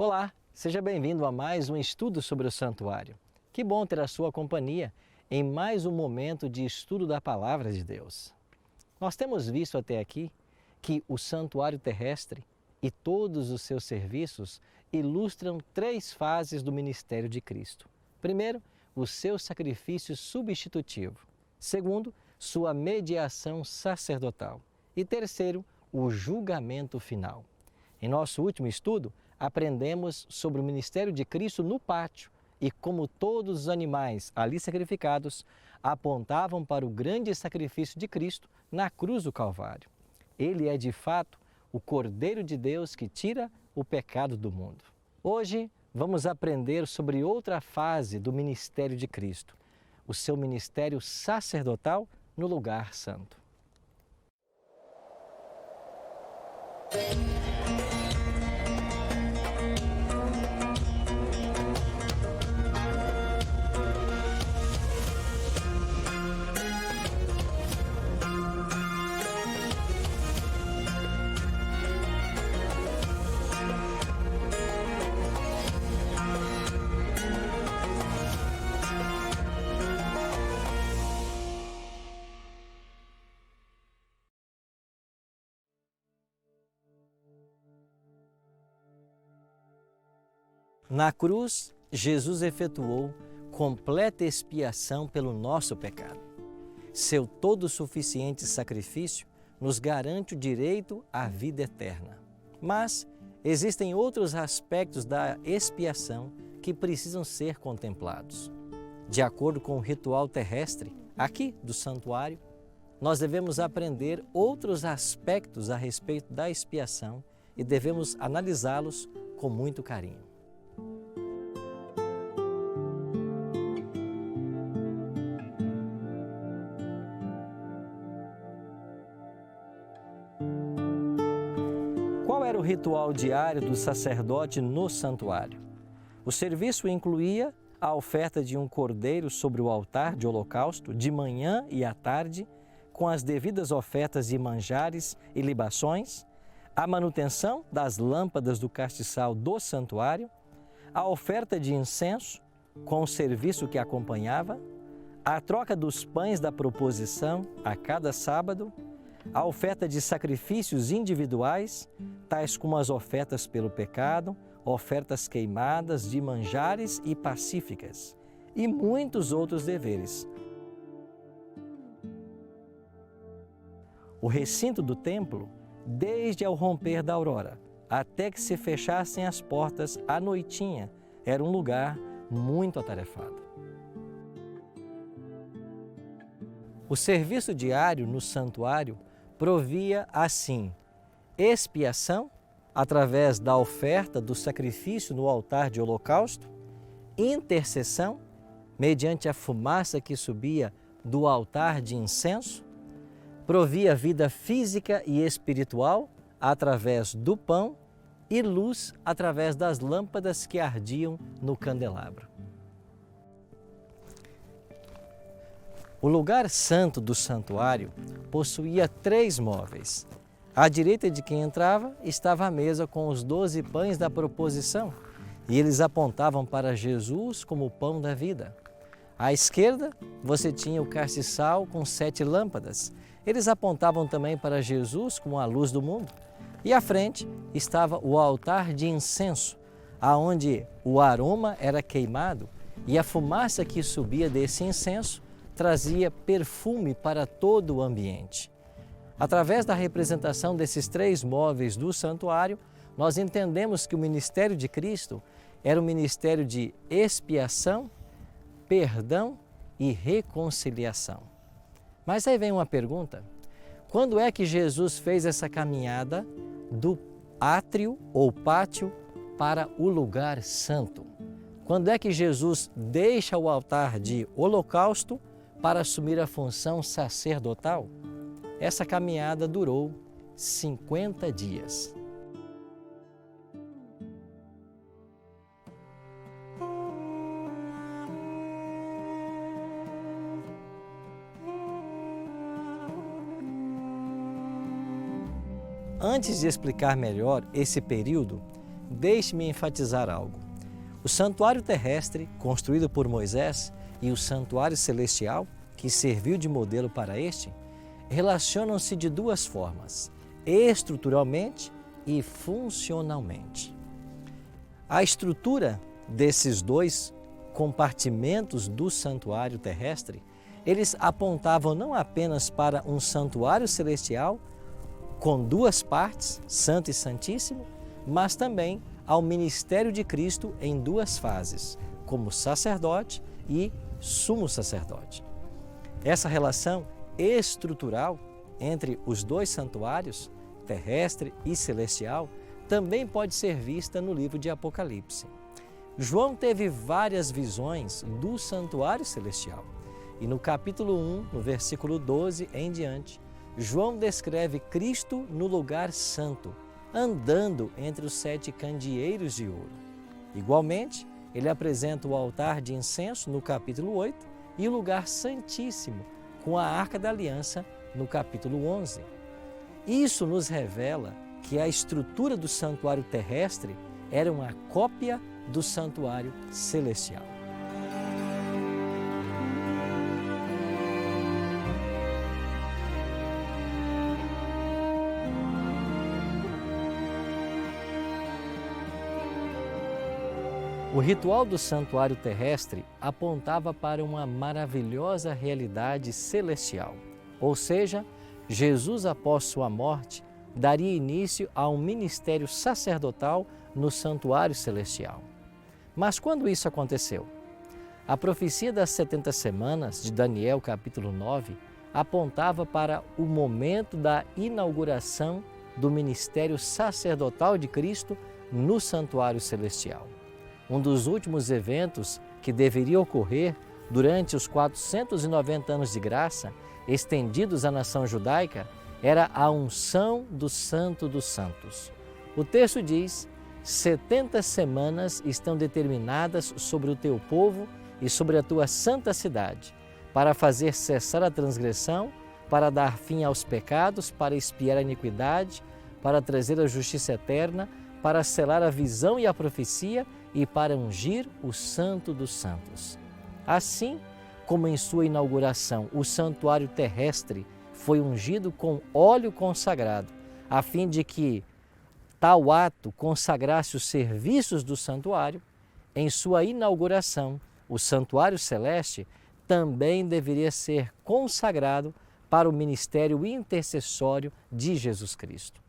Olá, seja bem-vindo a mais um estudo sobre o Santuário. Que bom ter a sua companhia em mais um momento de estudo da Palavra de Deus. Nós temos visto até aqui que o Santuário Terrestre e todos os seus serviços ilustram três fases do ministério de Cristo. Primeiro, o seu sacrifício substitutivo. Segundo, sua mediação sacerdotal. E terceiro, o julgamento final. Em nosso último estudo, aprendemos sobre o ministério de Cristo no pátio e como todos os animais ali sacrificados apontavam para o grande sacrifício de Cristo na cruz do Calvário. Ele é de fato o Cordeiro de Deus que tira o pecado do mundo. Hoje vamos aprender sobre outra fase do ministério de Cristo, o seu ministério sacerdotal no lugar santo. Na cruz, Jesus efetuou completa expiação pelo nosso pecado. Seu todo suficiente sacrifício nos garante o direito à vida eterna. Mas existem outros aspectos da expiação que precisam ser contemplados. De acordo com o ritual terrestre, aqui do santuário, nós devemos aprender outros aspectos a respeito da expiação e devemos analisá-los com muito carinho. Qual era o ritual diário do sacerdote no santuário? O serviço incluía a oferta de um cordeiro sobre o altar de holocausto de manhã e à tarde, com as devidas ofertas de manjares e libações, a manutenção das lâmpadas do castiçal do santuário, a oferta de incenso com o serviço que acompanhava, a troca dos pães da proposição a cada sábado, a oferta de sacrifícios individuais, tais como as ofertas pelo pecado, ofertas queimadas de manjares e pacíficas, e muitos outros deveres. O recinto do templo, desde ao romper da aurora até que se fechassem as portas à noitinha, era um lugar muito atarefado. O serviço diário no santuário provia, assim, expiação, através da oferta do sacrifício no altar de holocausto, intercessão, mediante a fumaça que subia do altar de incenso, provia vida física e espiritual através do pão e luz através das lâmpadas que ardiam no candelabro. O lugar santo do santuário possuía 3 móveis. À direita de quem entrava estava a mesa com os 12 pães da proposição, e eles apontavam para Jesus como o pão da vida. À esquerda, você tinha o castiçal com 7 lâmpadas. Eles apontavam também para Jesus como a luz do mundo. E à frente estava o altar de incenso, aonde o aroma era queimado e a fumaça que subia desse incenso trazia perfume para todo o ambiente. Através da representação desses 3 móveis do santuário, nós entendemos que o ministério de Cristo era um ministério de expiação, perdão e reconciliação. Mas aí vem uma pergunta: quando é que Jesus fez essa caminhada do átrio ou pátio para o lugar santo? Quando é que Jesus deixa o altar de holocausto para assumir a função sacerdotal? Essa caminhada durou 50 dias. Antes de explicar melhor esse período, deixe-me enfatizar algo. O santuário terrestre, construído por Moisés, e o santuário celestial, que serviu de modelo para este, relacionam-se de duas formas, estruturalmente e funcionalmente. A estrutura desses dois compartimentos do santuário terrestre, eles apontavam não apenas para um santuário celestial com duas partes, Santo e Santíssimo, mas também ao ministério de Cristo em duas fases, como sacerdote e sumo sacerdote. Essa relação estrutural entre os dois santuários, terrestre e celestial, também pode ser vista no livro de Apocalipse. João teve várias visões do santuário celestial e no capítulo 1, no versículo 12 em diante, João descreve Cristo no lugar santo, andando entre os 7 candeeiros de ouro. Igualmente, ele apresenta o altar de incenso no capítulo 8 e o lugar santíssimo com a Arca da Aliança no capítulo 11. Isso nos revela que a estrutura do santuário terrestre era uma cópia do santuário celestial. O ritual do santuário terrestre apontava para uma maravilhosa realidade celestial, ou seja, Jesus, após sua morte, daria início a um ministério sacerdotal no santuário celestial. Mas quando isso aconteceu? A profecia das 70 semanas de Daniel, capítulo 9, apontava para o momento da inauguração do ministério sacerdotal de Cristo no santuário celestial. Um dos últimos eventos que deveria ocorrer durante os 490 anos de graça estendidos à nação judaica era a unção do Santo dos Santos. O texto diz: 70 semanas estão determinadas sobre o teu povo e sobre a tua santa cidade, para fazer cessar a transgressão, para dar fim aos pecados, para expiar a iniquidade, para trazer a justiça eterna, para selar a visão e a profecia e para ungir o Santo dos Santos. Assim como em sua inauguração o santuário terrestre foi ungido com óleo consagrado, a fim de que tal ato consagrasse os serviços do santuário, em sua inauguração o santuário celeste também deveria ser consagrado para o ministério intercessório de Jesus Cristo.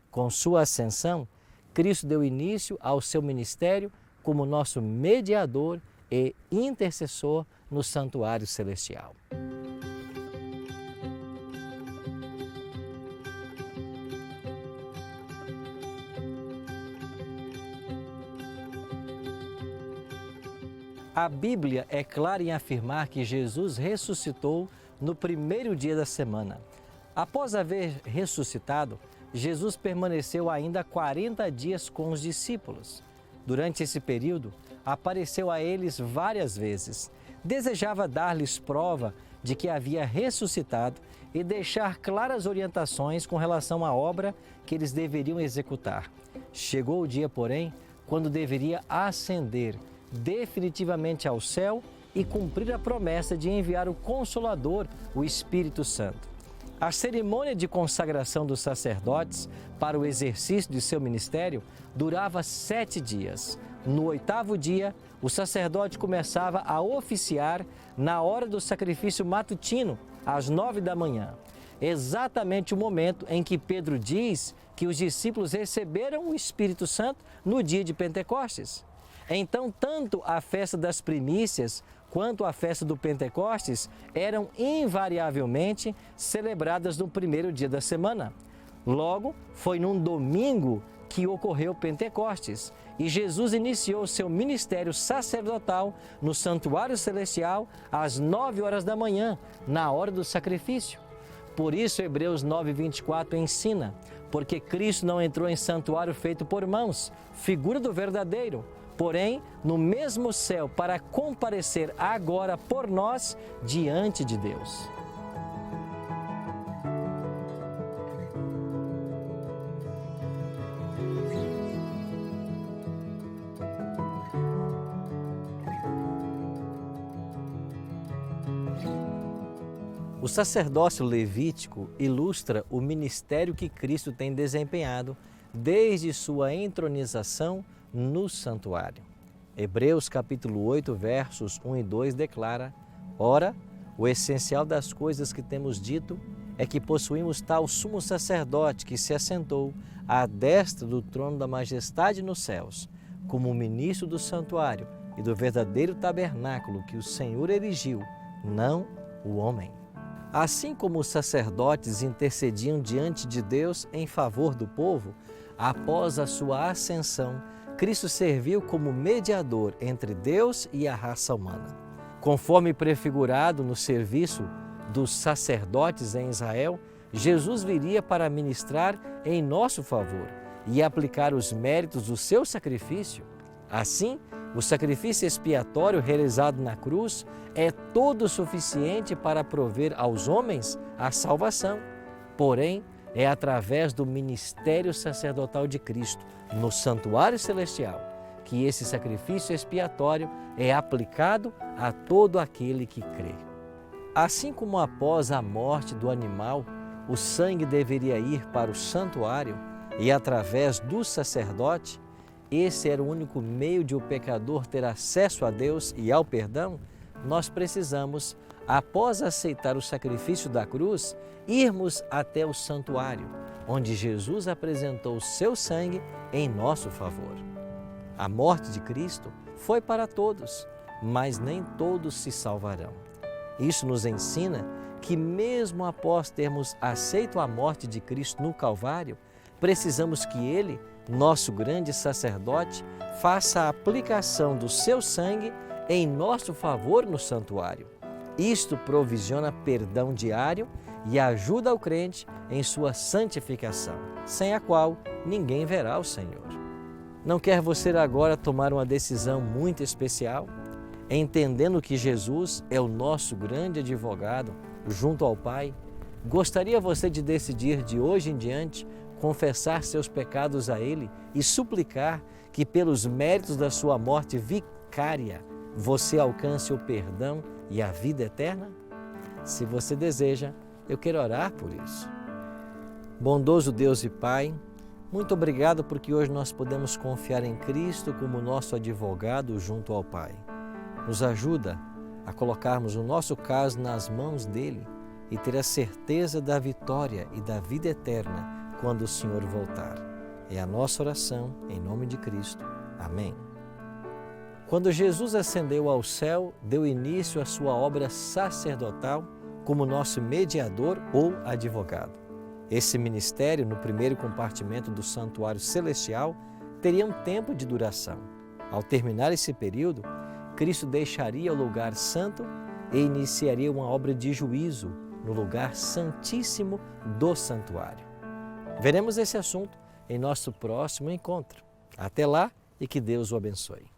Com sua ascensão, Cristo deu início ao seu ministério como nosso mediador e intercessor no santuário celestial. A Bíblia é clara em afirmar que Jesus ressuscitou no primeiro dia da semana. Após haver ressuscitado, Jesus permaneceu ainda 40 dias com os discípulos. Durante esse período, apareceu a eles várias vezes. Desejava dar-lhes prova de que havia ressuscitado e deixar claras orientações com relação à obra que eles deveriam executar. Chegou o dia, porém, quando deveria ascender definitivamente ao céu e cumprir a promessa de enviar o Consolador, o Espírito Santo. A cerimônia de consagração dos sacerdotes para o exercício de seu ministério durava 7 dias. No 8º dia, o sacerdote começava a oficiar na hora do sacrifício matutino, às 9 da manhã. Exatamente o momento em que Pedro diz que os discípulos receberam o Espírito Santo no dia de Pentecostes. Então, tanto a festa das primícias quanto a festa do Pentecostes eram invariavelmente celebradas no primeiro dia da semana. Logo, foi num domingo que ocorreu Pentecostes e Jesus iniciou seu ministério sacerdotal no santuário celestial às 9 horas da manhã, na hora do sacrifício. Por isso, Hebreus 9:24 ensina: porque Cristo não entrou em santuário feito por mãos, figura do verdadeiro, porém no mesmo céu, para comparecer agora por nós diante de Deus. O sacerdócio levítico ilustra o ministério que Cristo tem desempenhado desde sua entronização no santuário. Hebreus capítulo 8, versos 1 e 2 declara: Ora, o essencial das coisas que temos dito é que possuímos tal sumo sacerdote que se assentou à destra do trono da majestade nos céus, como ministro do santuário e do verdadeiro tabernáculo que o Senhor erigiu, não o homem. Assim como os sacerdotes intercediam diante de Deus em favor do povo, após a sua ascensão, Cristo serviu como mediador entre Deus e a raça humana. Conforme prefigurado no serviço dos sacerdotes em Israel, Jesus viria para ministrar em nosso favor e aplicar os méritos do seu sacrifício. Assim, o sacrifício expiatório realizado na cruz é todo suficiente para prover aos homens a salvação. Porém, é através do ministério sacerdotal de Cristo, no santuário celestial, que esse sacrifício expiatório é aplicado a todo aquele que crê. Assim como após a morte do animal, o sangue deveria ir para o santuário e através do sacerdote, esse era o único meio de o pecador ter acesso a Deus e ao perdão, nós precisamos, após aceitar o sacrifício da cruz, irmos até o santuário, onde Jesus apresentou o seu sangue em nosso favor. A morte de Cristo foi para todos, mas nem todos se salvarão. Isso nos ensina que mesmo após termos aceito a morte de Cristo no Calvário, precisamos que Ele, nosso grande sacerdote, faça a aplicação do seu sangue em nosso favor no santuário. Isto provisiona perdão diário e ajuda o crente em sua santificação, sem a qual ninguém verá o Senhor. Não quer você agora tomar uma decisão muito especial? Entendendo que Jesus é o nosso grande advogado junto ao Pai, gostaria você de decidir de hoje em diante confessar seus pecados a Ele e suplicar que pelos méritos da sua morte vicária você alcance o perdão e a vida eterna? Se você deseja, eu quero orar por isso. Bondoso Deus e Pai, muito obrigado porque hoje nós podemos confiar em Cristo como nosso advogado junto ao Pai. Nos ajuda a colocarmos o nosso caso nas mãos dEle e ter a certeza da vitória e da vida eterna quando o Senhor voltar. É a nossa oração, em nome de Cristo. Amém. Quando Jesus ascendeu ao céu, deu início à sua obra sacerdotal como nosso mediador ou advogado. Esse ministério, no primeiro compartimento do santuário celestial, teria um tempo de duração. Ao terminar esse período, Cristo deixaria o lugar santo e iniciaria uma obra de juízo no lugar santíssimo do santuário. Veremos esse assunto em nosso próximo encontro. Até lá e que Deus o abençoe.